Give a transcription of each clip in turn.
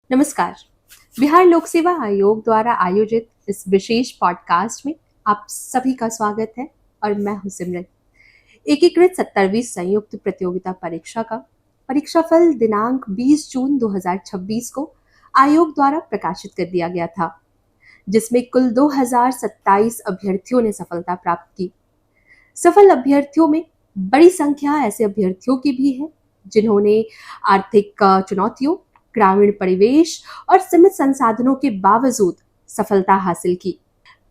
नमस्कार। बिहार लोक सेवा आयोग द्वारा आयोजित इस विशेष पॉडकास्ट में आप सभी का स्वागत है और मैं हूं सिमरन। एकीकृत 70वीं संयुक्त प्रतियोगिता परीक्षा का परीक्षाफल दिनांक 20 जून 2026 को आयोग द्वारा प्रकाशित कर दिया गया था, जिसमें कुल 2027 अभ्यर्थियों ने सफलता प्राप्त की। सफल अभ्यर्थियों में बड़ी संख्या ऐसे अभ्यर्थियों की भी है जिन्होंने आर्थिक चुनौतियों, ग्रामीण परिवेश और सीमित संसाधनों के बावजूद सफलता हासिल की।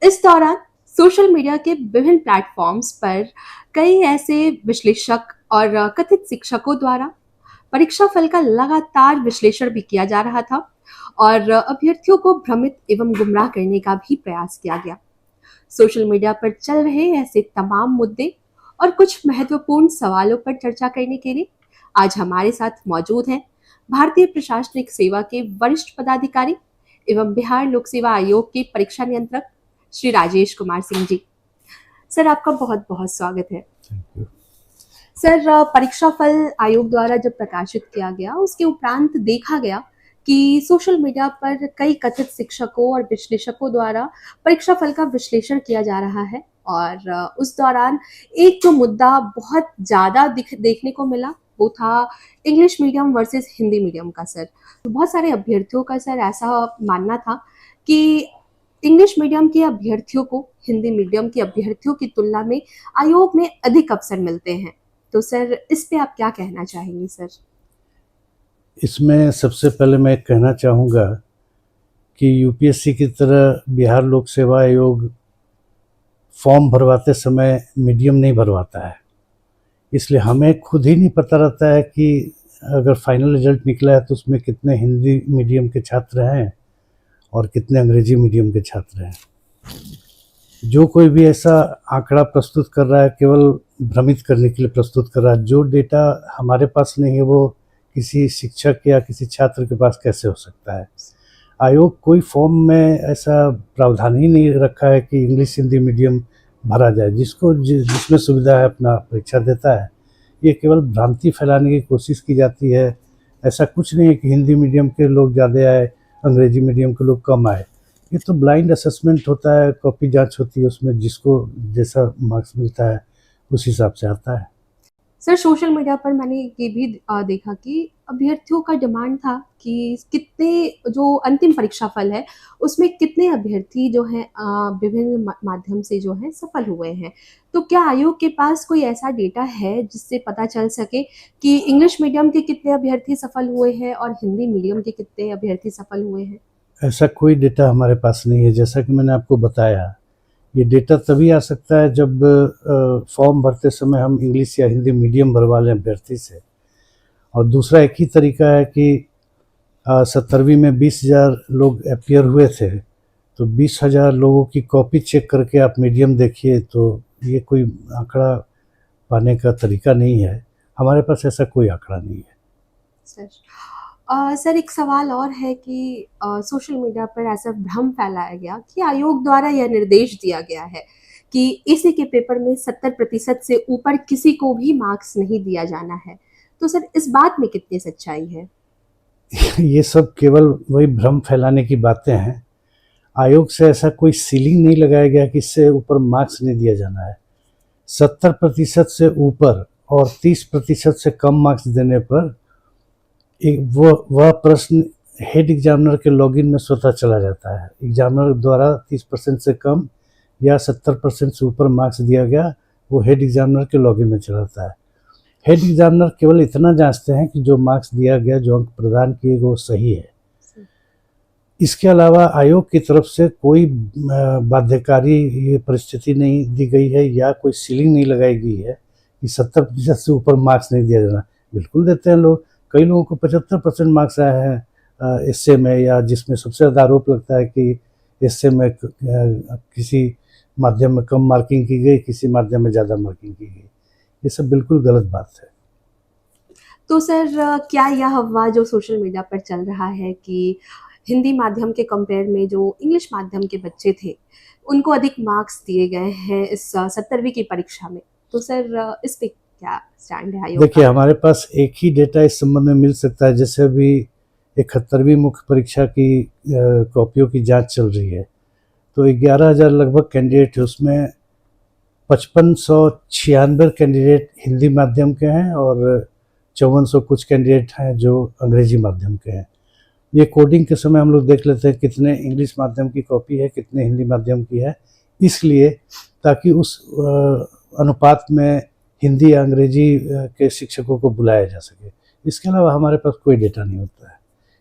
इस दौरान सोशल मीडिया के विभिन्न प्लेटफॉर्म्स पर कई ऐसे विश्लेषक और कथित शिक्षकों द्वारा परीक्षा फल का लगातार विश्लेषण भी किया जा रहा था और अभ्यर्थियों को भ्रमित एवं गुमराह करने का भी प्रयास किया गया। सोशल मीडिया पर चल रहे ऐसे तमाम मुद्दे और कुछ महत्वपूर्ण सवालों पर चर्चा करने के लिए आज हमारे साथ मौजूद हैं भारतीय प्रशासनिक सेवा के वरिष्ठ पदाधिकारी एवं बिहार लोक सेवा आयोग के परीक्षा नियंत्रक श्री राजेश कुमार सिंह जी। सर, आपका बहुत बहुत स्वागत है। सर, परीक्षा फल आयोग द्वारा जब प्रकाशित किया गया उसके उपरांत देखा गया कि सोशल मीडिया पर कई कथित शिक्षकों और विश्लेषकों द्वारा परीक्षा फल का विश्लेषण किया जा रहा है और उस दौरान एक जो मुद्दा बहुत ज़्यादा देखने को मिला वो था English medium versus Hindi medium का। सर, बहुत सारे अभ्यर्थियों का सर ऐसा मानना था कि इंग्लिश मीडियम के अभ्यर्थियों को हिंदी मीडियम के अभ्यर्थियों की तुलना में आयोग में अधिक अवसर मिलते हैं। तो सर, इस पे आप क्या कहना चाहेंगे सर? इसमें सबसे पहले मैं कहना चाहूँगा कि यूपीएससी की तरह बिहार लोक सेवा आयोग फॉर्म भरवाते समय मीडियम नहीं भरवाता है, इसलिए हमें खुद ही नहीं पता रहता है कि अगर फाइनल रिजल्ट निकला है तो उसमें कितने हिंदी मीडियम के छात्र हैं और कितने अंग्रेजी मीडियम के छात्र हैं। जो कोई भी ऐसा आंकड़ा प्रस्तुत कर रहा है केवल भ्रमित करने के लिए प्रस्तुत कर रहा है। जो डेटा हमारे पास नहीं है वो किसी शिक्षक या किसी छात्र के पास कैसे हो सकता है। आयोग कोई फॉर्म में ऐसा प्रावधान ही नहीं रखा है कि इंग्लिश हिंदी मीडियम भरा जाए। जिसको जिसमें सुविधा है अपना परीक्षा देता है। ये केवल भ्रांति फैलाने की कोशिश की जाती है। ऐसा कुछ नहीं है कि हिंदी मीडियम के लोग ज़्यादा आए, अंग्रेजी मीडियम के लोग कम आए। ये तो ब्लाइंड असेसमेंट होता है, कॉपी जांच होती है, उसमें जिसको जैसा मार्क्स मिलता है उस हिसाब से आता है। सर, सोशल मीडिया पर मैंने ये भी देखा कि अभ्यर्थियों का डिमांड था कि कितने जो अंतिम परीक्षा फल है उसमें कितने अभ्यर्थी जो हैं विभिन्न माध्यम से जो हैं सफल हुए हैं। तो क्या आयोग के पास कोई ऐसा डेटा है जिससे पता चल सके कि इंग्लिश मीडियम के कितने अभ्यर्थी सफल हुए हैं और हिंदी मीडियम के कितने अभ्यर्थी सफल हुए हैं? ऐसा कोई डेटा हमारे पास नहीं है। जैसा कि मैंने आपको बताया, ये डेटा तभी आ सकता है जब फॉर्म भरते समय हम इंग्लिश या हिंदी मीडियम भरवा लें अभ्यर्थी से। और दूसरा एक ही तरीका है कि 70वीं में 20,000 लोग अपीयर हुए थे, तो 20,000 लोगों की कॉपी चेक करके आप मीडियम देखिए, तो ये कोई आंकड़ा पाने का तरीका नहीं है। हमारे पास ऐसा कोई आंकड़ा नहीं है। सर, एक सवाल और है कि सोशल मीडिया पर ऐसा भ्रम फैलाया गया कि आयोग द्वारा यह निर्देश दिया गया है कि ईसी के पेपर में 70% से ऊपर किसी को भी मार्क्स नहीं दिया जाना है। तो सर, इस बात में कितनी सच्चाई है? ये सब केवल वही भ्रम फैलाने की बातें हैं। आयोग से ऐसा कोई सीलिंग नहीं लगाया गया कि इससे ऊपर मार्क्स नहीं दिया जाना है। 70% से ऊपर और 30% से कम मार्क्स देने पर वह प्रश्न हेड एग्जामिनर के लॉगिन में स्वतः चला जाता है। एग्जामिनर द्वारा 30% से कम या 70% से ऊपर मार्क्स दिया गया, वो हेड एग्जामिनर के लॉगिन में चला जाता है। हेड एग्जामिनर केवल इतना जांचते हैं कि जो मार्क्स दिया गया, जो अंक प्रदान किए गए, वो सही है। इसके अलावा आयोग की तरफ से कोई बाध्यकारी ये परिस्थिति नहीं दी गई है या कोई सीलिंग नहीं लगाई गई है कि 70% से ऊपर मार्क्स नहीं दिया जाना। बिल्कुल देते हैं लोग। कई लोगों को 75% मार्क्स आए हैं एसए में, या जिसमें सबसे ज़्यादा आरोप लगता है कि एसए में किसी माध्यम में कम मार्किंग की गई, किसी माध्यम में ज़्यादा मार्किंग की गई। ये सब बिल्कुल गलत बात है। तो सर, क्या यह अफवाह जो सोशल मीडिया पर चल रहा है कि हिंदी माध्यम के कंपेयर में जो इंग्लिश माध्यम के बच्चे थे उनको अधिक मार्क्स दिए गए हैं इस 70वीं की परीक्षा में, तो सर इस पे क्या स्टैंड है आयोग देखिए, का? हमारे पास एक ही डेटा इस संबंध में मिल सकता है। जैसे अभी 71वीं मुख्य परीक्षा की कॉपियों की जांच चल रही है। तो 11,000 लगभग कैंडिडेट है, उसमें 5596 कैंडिडेट हिंदी माध्यम के हैं और 5400 कुछ कैंडिडेट हैं जो अंग्रेजी माध्यम के हैं। ये कोडिंग के समय हम लोग देख लेते हैं कितने इंग्लिश माध्यम की कॉपी है, कितने हिंदी माध्यम की है, इसलिए ताकि उस अनुपात में हिंदी या अंग्रेजी के शिक्षकों को बुलाया जा सके। इसके अलावा हमारे पास कोई डेटा नहीं होता है।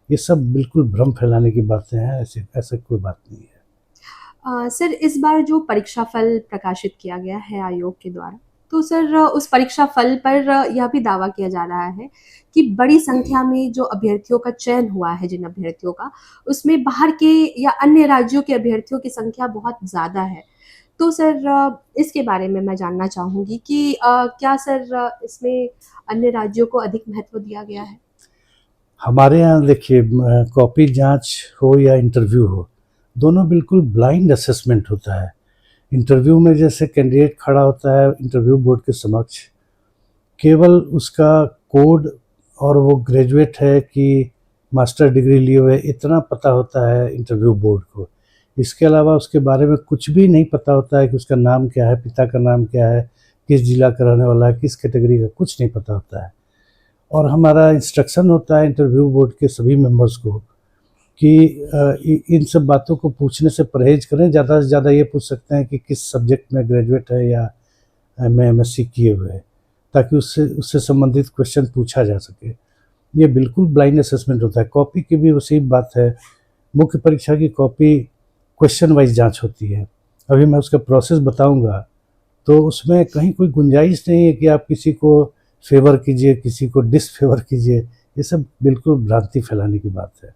ये सब बिल्कुल भ्रम फैलाने की बातें हैं, ऐसे कोई बात नहीं है। सर, इस बार जो परीक्षा फल प्रकाशित किया गया है आयोग के द्वारा, तो सर उस परीक्षा फल पर यह भी दावा किया जा रहा है कि बड़ी संख्या में जो अभ्यर्थियों का चयन हुआ है, जिन अभ्यर्थियों का, उसमें बाहर के या अन्य राज्यों के अभ्यर्थियों की संख्या बहुत ज़्यादा है। तो सर इसके बारे में मैं जानना चाहूँगी कि क्या सर इसमें अन्य राज्यों को अधिक महत्व दिया गया है? हमारे यहाँ देखिए, कॉपी जांच हो या इंटरव्यू हो, दोनों बिल्कुल ब्लाइंड असेसमेंट होता है। इंटरव्यू में जैसे कैंडिडेट खड़ा होता है इंटरव्यू बोर्ड के समक्ष, केवल उसका कोड और वो ग्रेजुएट है कि मास्टर डिग्री लिए हुए, इतना पता होता है इंटरव्यू बोर्ड को। इसके अलावा उसके बारे में कुछ भी नहीं पता होता है कि उसका नाम क्या है, पिता का नाम क्या है, किस जिला का रहने वाला है, किस कैटेगरी का, कुछ नहीं पता होता है। और हमारा इंस्ट्रक्शन होता है इंटरव्यू बोर्ड के सभी मेंबर्स को कि इन सब बातों को पूछने से परहेज करें। ज़्यादा से ज़्यादा ये पूछ सकते हैं कि किस सब्जेक्ट में ग्रेजुएट है या MA MSc किए हुए हैं, ताकि उससे संबंधित क्वेश्चन पूछा जा सके। ये बिल्कुल ब्लाइंड असेसमेंट होता है। कॉपी की भी उसी बात है। मुख्य परीक्षा की कॉपी क्वेश्चन वाइज जांच होती है। अभी मैं उसका प्रोसेस बताऊंगा, तो उसमें कहीं कोई गुंजाइश नहीं है कि आप किसी को फेवर कीजिए, किसी को डिसफेवर कीजिए। ये सब बिल्कुल भ्रांति फैलाने की बात है।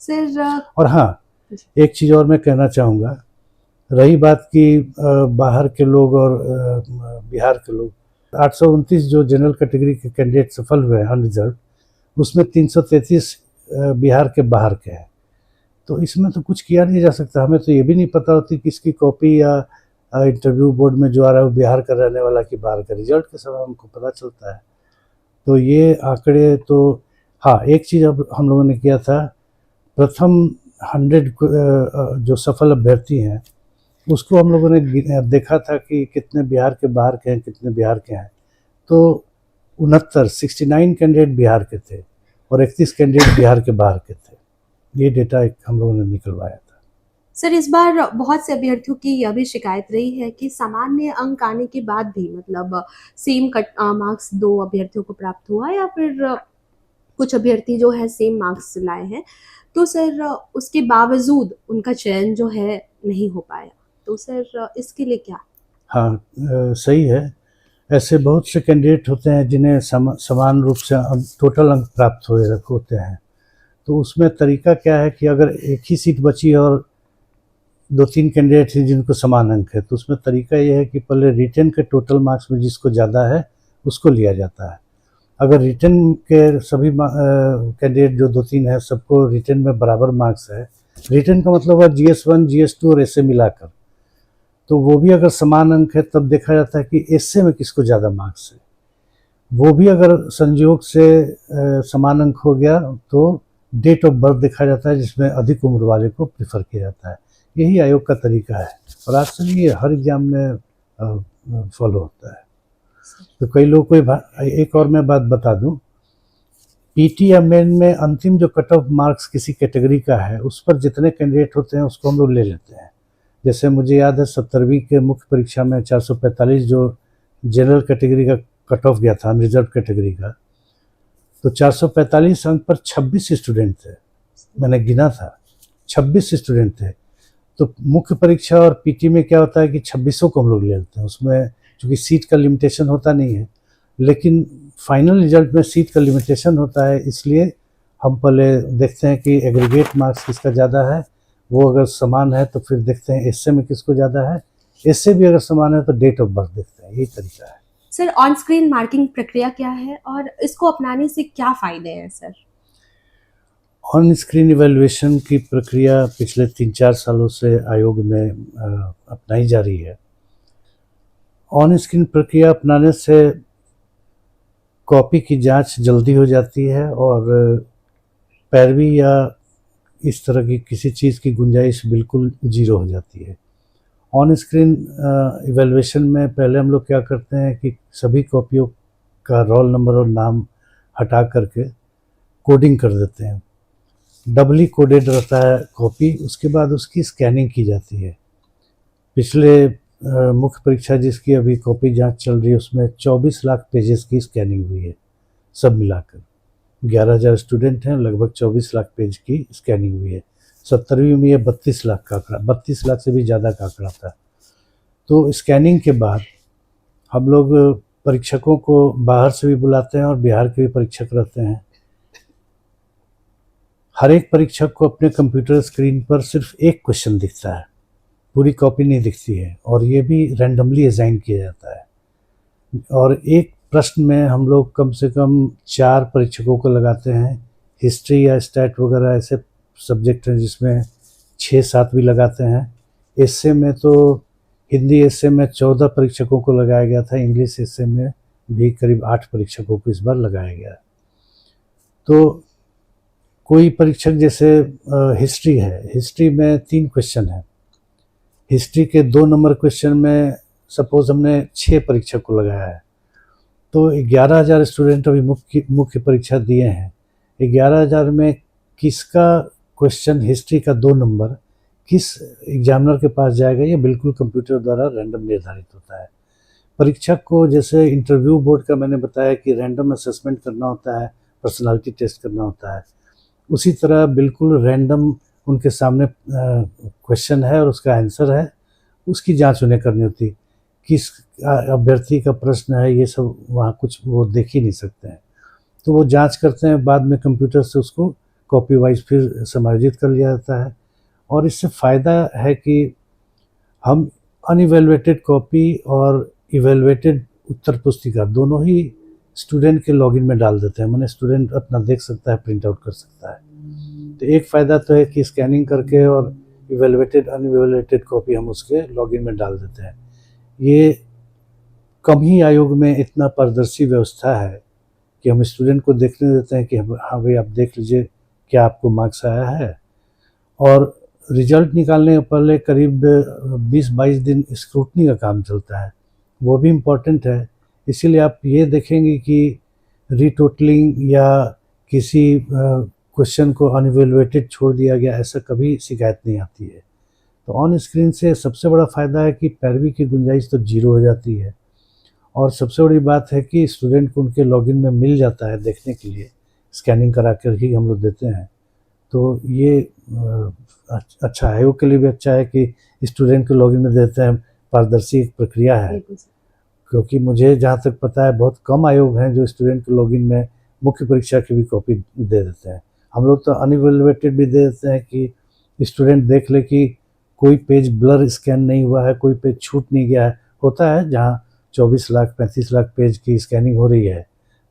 सर और हाँ, एक चीज़ और मैं कहना चाहूँगा, रही बात कि बाहर के लोग और बिहार के लोग, 829 जो जनरल कैटेगरी के कैंडिडेट सफल हुए हैं अनरिजर्व, उसमें 333 बिहार के बाहर के हैं। तो इसमें तो कुछ किया नहीं जा सकता। हमें तो ये भी नहीं पता होती कि इसकी कॉपी या इंटरव्यू बोर्ड में जो आ रहा है वो बिहार का रहने वाला कि बाहर का। रिजल्ट के समय हमको पता चलता है। तो ये आंकड़े तो, हाँ, एक चीज़ अब हम लोगों ने किया था, प्रथम 100 जो सफल अभ्यर्थी हैं उसको हम लोगों ने देखा था कि कितने बिहार के बाहर के हैं, कितने बिहार के हैं। तो 69 कैंडिडेट बिहार के थे और 31 कैंडिडेट बिहार के बाहर के थे। ये डेटा एक हम लोगों ने निकलवाया था। सर, इस बार बहुत से अभ्यर्थियों की यह भी शिकायत रही है कि सामान्य अंक आने के बाद भी, मतलब सेम कट मार्क्स दो अभ्यर्थियों को प्राप्त हुआ, या फिर कुछ अभ्यर्थी जो है सेम मार्क्स लाए हैं, तो सर उसके बावजूद उनका चयन जो है नहीं हो पाया। तो सर इसके लिए क्या? हाँ, सही है। ऐसे बहुत से कैंडिडेट होते हैं जिन्हें समान रूप से टोटल अंक प्राप्त होते हैं। तो उसमें तरीका क्या है कि अगर एक ही सीट बची और 2-3 कैंडिडेट हैं जिनको समान अंक है, तो उसमें तरीका ये है कि पहले रिटन के टोटल मार्क्स में जिसको ज़्यादा है उसको लिया जाता है। अगर रिटन के सभी कैंडिडेट जो 2-3 हैं सबको रिटन में बराबर मार्क्स है, रिटन का मतलब है GS1 GS2 और ऐसे मिलाकर, तो वो भी अगर समान अंक है तब देखा जाता है कि ऐसे में किसको ज़्यादा मार्क्स है। वो भी अगर संयोग से समान अंक हो गया तो डेट ऑफ बर्थ देखा जाता है, जिसमें अधिक उम्र वाले को प्रेफर किया जाता है। यही आयोग का तरीका है और आज से ये हर एग्जाम में फॉलो होता है। तो कई लोग को एक और मैं बात बता दूं, पीटी या मेन में अंतिम जो कट ऑफ मार्क्स किसी कैटेगरी का है उस पर जितने कैंडिडेट होते हैं उसको हम लोग ले लेते हैं। जैसे मुझे याद है 70वीं के मुख्य परीक्षा में 445 जो जनरल कैटेगरी का कट ऑफ गया था, अनरिजर्व कैटेगरी का, तो 445 अंक पर 26 स्टूडेंट थे। मैंने गिना था, 26 स्टूडेंट थे। तो मुख्य परीक्षा और पीटी में क्या होता है कि 26 को हम लोग ले लेते हैं। उसमें चूँकि सीट का लिमिटेशन होता नहीं है, लेकिन फाइनल रिजल्ट में सीट का लिमिटेशन होता है, इसलिए हम पहले देखते हैं कि एग्रीगेट मार्क्स किसका ज़्यादा है। वो अगर समान है तो फिर देखते हैं एसए में किसको ज़्यादा है, एसए भी अगर समान है तो डेट ऑफ बर्थ देखते हैं। यही तरीका है। सर, ऑन स्क्रीन मार्किंग प्रक्रिया क्या है और इसको अपनाने से क्या फ़ायदे हैं सर? ऑन स्क्रीन इवैल्यूएशन की प्रक्रिया पिछले 3-4 सालों से आयोग में अपनाई जा रही है। ऑन स्क्रीन प्रक्रिया अपनाने से कॉपी की जांच जल्दी हो जाती है और पैरवी या इस तरह की किसी चीज़ की गुंजाइश बिल्कुल ज़ीरो हो जाती है। ऑन स्क्रीन इवैल्यूएशन में पहले हम लोग क्या करते हैं कि सभी कॉपियों का रोल नंबर और नाम हटा करके कोडिंग कर देते हैं। डबली कोडेड रहता है कॉपी, उसके बाद उसकी स्कैनिंग की जाती है। पिछले मुख्य परीक्षा जिसकी अभी कॉपी जांच चल रही है उसमें 24 लाख पेजेस की स्कैनिंग हुई है, सब मिलाकर 11,000 स्टूडेंट हैं, लगभग 24 लाख पेज की स्कैनिंग हुई है। 70वीं में ये 32 लाख का आंकड़ा, 32 लाख से भी ज़्यादा का आंकड़ा था। तो स्कैनिंग के बाद हम लोग परीक्षकों को बाहर से भी बुलाते हैं और बिहार के भी परीक्षक रहते हैं। हर एक परीक्षक को अपने कंप्यूटर स्क्रीन पर सिर्फ एक क्वेश्चन दिखता है, पूरी कॉपी नहीं दिखती है, और ये भी रैंडमली असाइन किया जाता है। और एक प्रश्न में हम लोग कम से कम 4 परीक्षकों को लगाते हैं। हिस्ट्री या स्टैट वगैरह ऐसे सब्जेक्ट हैं जिसमें 6-7 भी लगाते हैं। एसए में तो हिंदी एसए में 14 परीक्षकों को लगाया गया था, इंग्लिश एसए में भी करीब 8 परीक्षकों को इस बार लगाया गया। तो कोई परीक्षक जैसे हिस्ट्री है, हिस्ट्री में 3 क्वेश्चन है। हिस्ट्री के 2 नंबर क्वेश्चन में सपोज हमने 6 परीक्षक को लगाया है, तो 11,000 स्टूडेंट अभी मुख्य परीक्षा दिए हैं। 11,000 में किसका क्वेश्चन हिस्ट्री का 2 नंबर किस एग्जामिनर के पास जाएगा, ये बिल्कुल कंप्यूटर द्वारा रैंडम निर्धारित होता है। परीक्षक को जैसे इंटरव्यू बोर्ड का मैंने बताया कि रैंडम असेसमेंट करना होता है, पर्सनालिटी टेस्ट करना होता है, उसी तरह बिल्कुल रैंडम उनके सामने क्वेश्चन है और उसका आंसर है, उसकी जांच उन्हें करनी होती। किस अभ्यर्थी का प्रश्न है ये सब वहाँ कुछ वो देख ही नहीं सकते हैं, तो वो जांच करते हैं, बाद में कंप्यूटर से उसको कॉपी वाइज फिर समायोजित कर लिया जाता है। और इससे फ़ायदा है कि हम अनइवैल्यूएटेड कॉपी और इवैल्यूएटेड उत्तर पुस्तिका दोनों ही स्टूडेंट के लॉगिन में डाल देते हैं, माने स्टूडेंट अपना देख सकता है, प्रिंट आउट कर सकता है। तो एक फ़ायदा तो है कि स्कैनिंग करके और इवैल्यूएटेड अनइवैल्यूएटेड कॉपी हम उसके लॉगिन में डाल देते हैं। ये कम ही आयोग में इतना पारदर्शी व्यवस्था है कि हम स्टूडेंट को देखने देते हैं कि हाँ भाई आप देख लीजिए क्या आपको मार्क्स आया है। और रिजल्ट निकालने के पहले करीब 20-22 दिन स्क्रूटनी का काम चलता है, वो भी इम्पॉर्टेंट है। इसीलिए आप ये देखेंगे कि रीटोटलिंग या किसी क्वेश्चन को अनइवैल्यूएटेड छोड़ दिया गया, ऐसा कभी शिकायत नहीं आती है। तो ऑन स्क्रीन से सबसे बड़ा फ़ायदा है कि पैरवी की गुंजाइश तो जीरो हो जाती है, और सबसे बड़ी बात है कि स्टूडेंट को उनके लॉगिन में मिल जाता है देखने के लिए, स्कैनिंग करा कर ही हम लोग देते हैं। तो ये अच्छा है, आयोग के लिए भी अच्छा है कि स्टूडेंट के लॉगिन में देते हैं, पारदर्शी एक प्रक्रिया है। क्योंकि मुझे जहाँ तक पता है बहुत कम आयोग हैं जो स्टूडेंट के लॉगिन में मुख्य परीक्षा की भी कॉपी दे देते हैं। हम लोग तो अनइवैल्यूएटेड भी दे देते हैं कि स्टूडेंट देख ले कि कोई पेज ब्लर स्कैन नहीं हुआ है, कोई पेज छूट नहीं गया है। होता है जहाँ 24 लाख 35 लाख पेज की स्कैनिंग हो रही है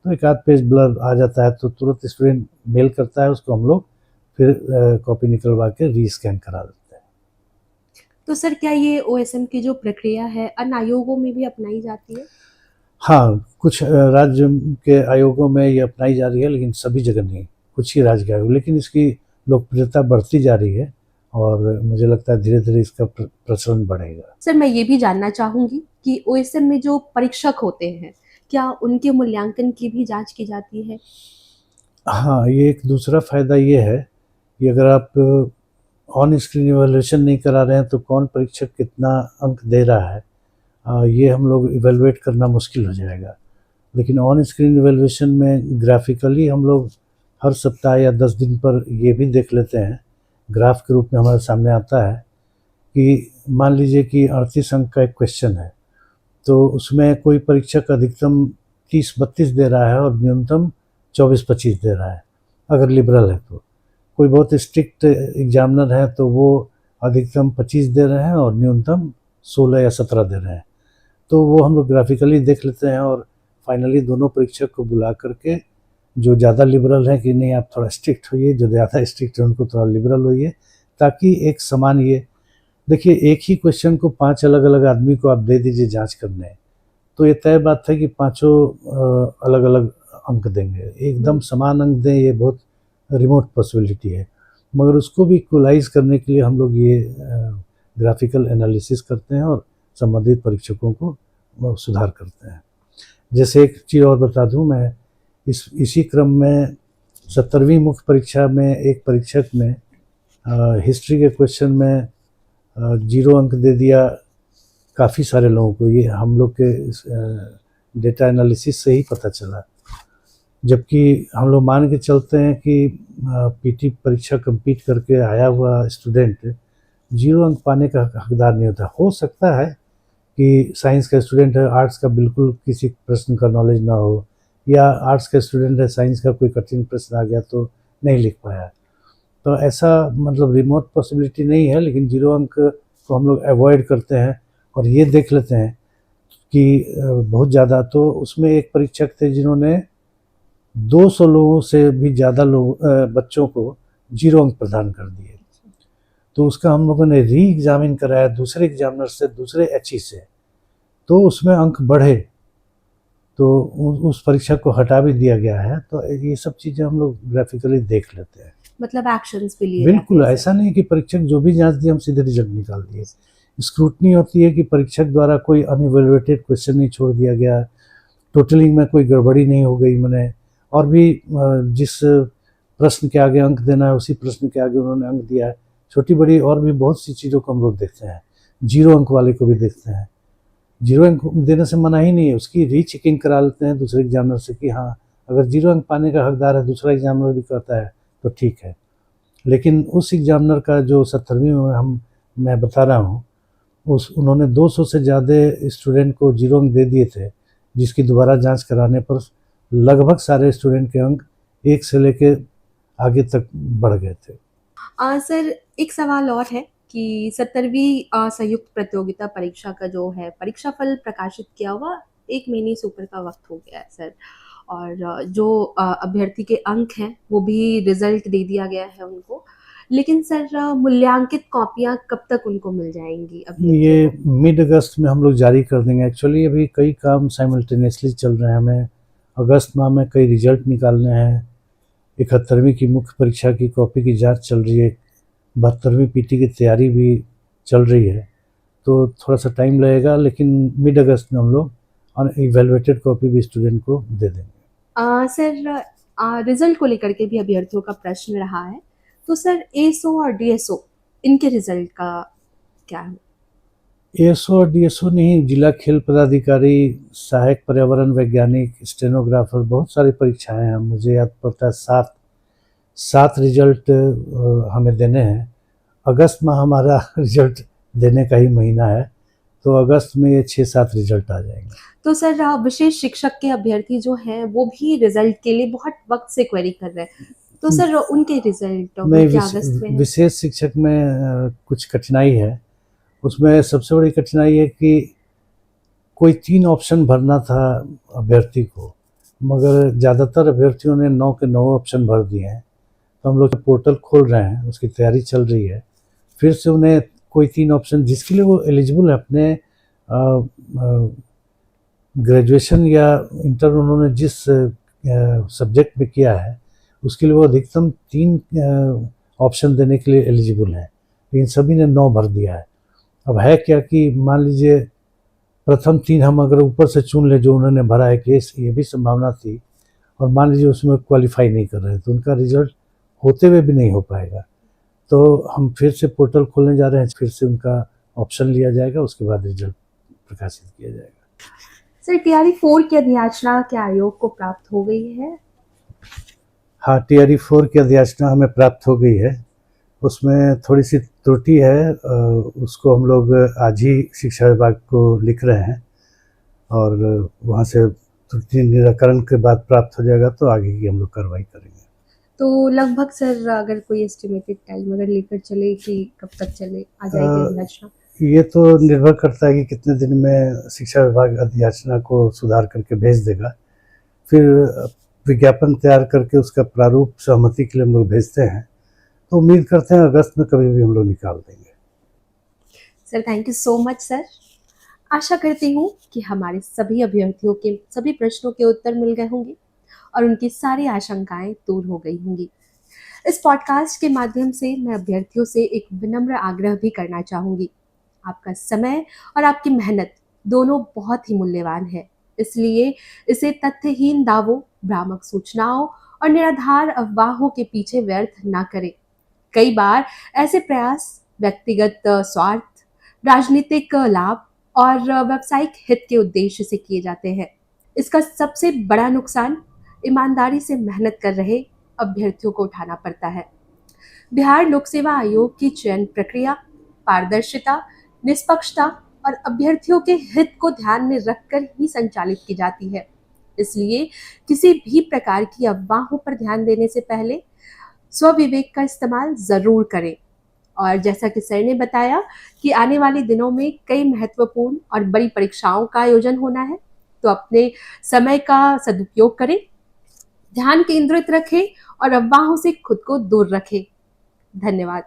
तो एक आध पेज ब्लर आ जाता है, तो तुरंत स्टूडेंट मेल करता है, उसको हम लोग फिर कॉपी निकलवा के रीस्कैन करा देते हैं। तो सर क्या ये ओएसएम की जो प्रक्रिया है अन्य आयोगों में भी अपनाई जाती है? हाँ, कुछ राज्य के आयोगों में ये अपनाई जा रही है, लेकिन सभी जगह नहीं, कुछ ही राज्य के आयोग, लेकिन इसकी लोकप्रियता बढ़ती जा रही है और मुझे लगता है धीरे धीरे इसका प्रचलन बढ़ेगा। सर मैं ये भी जानना चाहूंगी कि ओएसएम में जो परीक्षक होते हैं क्या उनके मूल्यांकन की भी जांच की जाती है? हाँ, ये एक दूसरा फ़ायदा ये है कि अगर आप ऑन स्क्रीन इवैल्यूएशन नहीं करा रहे हैं तो कौन परीक्षक कितना अंक दे रहा है ये हम लोग इवैल्यूएट करना मुश्किल हो जाएगा। लेकिन ऑन स्क्रीन इवैल्यूएशन में ग्राफिकली हम लोग हर सप्ताह या 10 दिन पर ये भी देख लेते हैं, ग्राफ के रूप में हमारे सामने आता है कि मान लीजिए कि 38 अंक का एक क्वेश्चन है, तो उसमें कोई परीक्षक अधिकतम 30-32 दे रहा है और न्यूनतम 24-25 दे रहा है अगर लिबरल है। तो कोई बहुत स्ट्रिक्ट एग्जामिनर है तो वो अधिकतम 25 दे रहे हैं और न्यूनतम 16 या 17 दे रहे हैं। तो वो हम लोग ग्राफिकली देख लेते हैं और फाइनली दोनों परीक्षक को बुला करके जो ज़्यादा लिबरल हैं कि नहीं आप थोड़ा स्ट्रिक्ट होइए, जो ज़्यादा स्ट्रिक्ट है उनको थोड़ा लिबरल होइए, ताकि एक समान ये देखिए एक ही क्वेश्चन को 5 अलग अलग आदमी को आप दे दीजिए जांच करने, तो ये तय बात है कि पाँचों अलग अलग अंक देंगे, एकदम समान अंक दें ये बहुत रिमोट पॉसिबिलिटी है, मगर उसको भी इक्वलाइज करने के लिए हम लोग ये ग्राफिकल एनालिसिस करते हैं और संबंधित परीक्षकों को सुधार करते हैं। जैसे एक चीज़ और बता दूं, मैं इसी क्रम में 70वीं मुख्य परीक्षा में एक परीक्षक ने हिस्ट्री के क्वेश्चन में 0 अंक दे दिया काफ़ी सारे लोगों को। ये हम लोग के डेटा एनालिसिस से ही पता चला, जबकि हम लोग मान के चलते हैं कि पीटी परीक्षा कंप्लीट करके आया हुआ स्टूडेंट 0 अंक पाने का हकदार नहीं होता। हो सकता है कि साइंस का स्टूडेंट है, आर्ट्स का बिल्कुल किसी प्रश्न का नॉलेज ना हो, या आर्ट्स का स्टूडेंट है, साइंस का कोई कठिन प्रश्न आ गया तो नहीं लिख पाया। तो ऐसा मतलब रिमोट पॉसिबिलिटी नहीं है, लेकिन 0 अंक को हम लोग अवॉइड करते हैं और ये देख लेते हैं कि बहुत ज़्यादा। तो उसमें एक परीक्षक थे जिन्होंने 200 लोगों से भी ज़्यादा बच्चों को 0 अंक प्रदान कर दिए। तो उसका हम लोगों ने री एग्जामिन कराया दूसरे एग्जामिनर से, दूसरे एचई से, तो उसमें अंक बढ़े, तो उस परीक्षा को हटा भी दिया गया है। तो ये सब चीज़ें हम लोग ग्राफिकली देख लेते हैं। मतलब एक्शंस भी लिए बिल्कुल जाते हैं ऐसा नहीं कि परीक्षक जो भी जांच दी हम सीधे रिजल्ट निकाल दिए। स्क्रूटनी होती है कि परीक्षक द्वारा कोई अनइवेलुएटेड क्वेश्चन नहीं छोड़ दिया गया, टोटलिंग में कोई गड़बड़ी नहीं हो गई मैंने, और भी जिस प्रश्न के आगे अंक देना है उसी प्रश्न के आगे उन्होंने अंक दिया है। छोटी बड़ी और भी बहुत सी चीज़ों को हम लोग देखते हैं। 0 अंक वाले को भी देखते हैं। 0 अंक देने से मना ही नहीं है, उसकी रीचेकिंग करा लेते हैं दूसरे एग्जामिनर से कि हाँ, अगर 0 अंक पाने का हकदार है, दूसरा एग्जामिनर भी कहता है तो ठीक है। लेकिन उस एग्जामिनर का जो 70वीं में मैं बता रहा हूँ, उन्होंने 200 से ज़्यादा स्टूडेंट को 0 अंक दे दिए थे, जिसकी दोबारा जांच कराने पर लगभग सारे स्टूडेंट के अंक 1 से लेके आगे तक बढ़ गए थे। सर एक सवाल और है कि 70वीं संयुक्त प्रतियोगिता परीक्षा का जो है परीक्षा फल प्रकाशित किया हुआ 1 महीने से ऊपर का वक्त हो गया है सर, और जो अभ्यर्थी के अंक हैं वो भी रिजल्ट दे दिया गया है उनको, लेकिन सर मूल्यांकित कॉपियां कब तक उनको मिल जाएंगी अभ्यर्थियों ये को? मिड अगस्त में हम लोग जारी कर देंगे। एक्चुअली अभी कई काम साइमल्टेनियसली चल रहे हैं। हमें अगस्त माह में कई रिजल्ट निकालने हैं। 71वीं की मुख्य परीक्षा की कॉपी की जांच चल रही है, 72वीं पीटी की तैयारी भी चल रही है, तो थोड़ा सा टाइम लगेगा, लेकिन मिड अगस्त में हम लोग इवेलुएटेड कॉपी भी स्टूडेंट को दे देंगे। सर रिजल्ट को लेकर के भी अभ्यर्थियों का प्रश्न रहा है, तो सर एसओ और डीएसओ इनके रिजल्ट का क्या है? एएसओ और डीएसओ नहीं, जिला खेल पदाधिकारी, सहायक पर्यावरण वैज्ञानिक, स्टेनोग्राफर, बहुत सारी परीक्षाएं हैं। मुझे याद पड़ता है 7 रिजल्ट हमें देने हैं। अगस्त में हमारा रिजल्ट देने का ही महीना है, तो अगस्त में ये 6-7 रिजल्ट आ जाएंगे। तो सर विशेष शिक्षक के अभ्यर्थी जो हैं वो भी रिजल्ट के लिए बहुत वक्त से क्वेरी कर रहे हैं, तो सर उनके रिजल्ट नहीं, क्या अगस्त में है? विशेष शिक्षक में कुछ कठिनाई है। उसमें सबसे बड़ी कठिनाई है कि कोई 3 ऑप्शन भरना था अभ्यर्थी को, मगर ज़्यादातर अभ्यर्थियों ने 9 के 9 ऑप्शन भर दिए हैं। तो हम लोग पोर्टल खोल रहे हैं, उसकी तैयारी चल रही है। फिर से उन्हें कोई 3 ऑप्शन जिसके लिए वो एलिजिबल है, अपने ग्रेजुएशन या इंटर उन्होंने जिस सब्जेक्ट में किया है उसके लिए वो अधिकतम 3 ऑप्शन देने के लिए एलिजिबल है, लेकिन सभी ने 9 भर दिया है। अब है क्या कि मान लीजिए प्रथम 3 हम अगर ऊपर से चुन ले जो उन्होंने भरा है, केस ये भी संभावना थी, और मान लीजिए उसमें क्वालिफाई नहीं कर रहे तो उनका रिजल्ट होते हुए भी नहीं हो पाएगा। तो हम फिर से पोर्टल खोलने जा रहे हैं, फिर से उनका ऑप्शन लिया जाएगा, उसके बाद रिजल्ट प्रकाशित किया जाएगा। सर टीआरई 4 की अधियाचना क्या आयोग को प्राप्त हो गई है? हाँ, टीआरई 4 की अधियाचना हमें प्राप्त हो गई है। उसमें थोड़ी सी त्रुटि है, उसको हम लोग आज ही शिक्षा विभाग को लिख रहे हैं, और वहाँ से त्रुटि निराकरण के बाद प्राप्त हो जाएगा तो आगे की हम लोग कार्रवाई करेंगे। तो लगभग सर अगर कोई एस्टिमेटेड टाइम अगर लेकर चले कि कब तक चले आ जाएगी अधियाचना? ये तो निर्भर करता है कि कितने दिन में शिक्षा विभाग अधियाचना को सुधार करके भेज देगा। फिर विज्ञापन तैयार करके उसका प्रारूप सहमति के लिए हम लोग भेजते हैं, तो उम्मीद करते हैं अगस्त में कभी भी हम लोग निकाल देंगे। Sir thank you so much sir. आशा करती हूँ कि हमारे सभी अभ्यर्थियों के सभी प्रश्नों के उत्तर मिल गए होंगे और उनकी सारी आशंकाएं दूर हो गई होंगी। इस पॉडकास्ट के माध्यम से मैं अभ्यर्थियों से एक विनम्र आग्रह भी करना चाहूंगी। आपका समय और आपकी मेहनत दोनों बहुत ही मूल्यवान है, इसलिए इसे तथ्यहीन दावों, भ्रामक सूचनाओं और निराधार अफवाहों के पीछे व्यर्थ ना करें। कई बार ऐसे प्रयास व्यक्तिगत स्वार्थ, राजनीतिक लाभ और व्यावसायिक हित के उद्देश्य से किए जाते हैं। इसका सबसे बड़ा नुकसान ईमानदारी से मेहनत कर रहे अभ्यर्थियों को उठाना पड़ता है। बिहार लोक सेवा आयोग की चयन प्रक्रिया पारदर्शिता, निष्पक्षता और अभ्यर्थियों के हित को ध्यान में रखकर ही संचालित की जाती है। इसलिए किसी भी प्रकार की अफवाहों पर ध्यान देने से पहले स्वविवेक का इस्तेमाल जरूर करें। और जैसा कि सर ने बताया कि आने वाले दिनों में कई महत्वपूर्ण और बड़ी परीक्षाओं का आयोजन होना है, तो अपने समय का सदुपयोग करें, ध्यान केंद्रित रखें और अफवाहों से खुद को दूर रखें। धन्यवाद।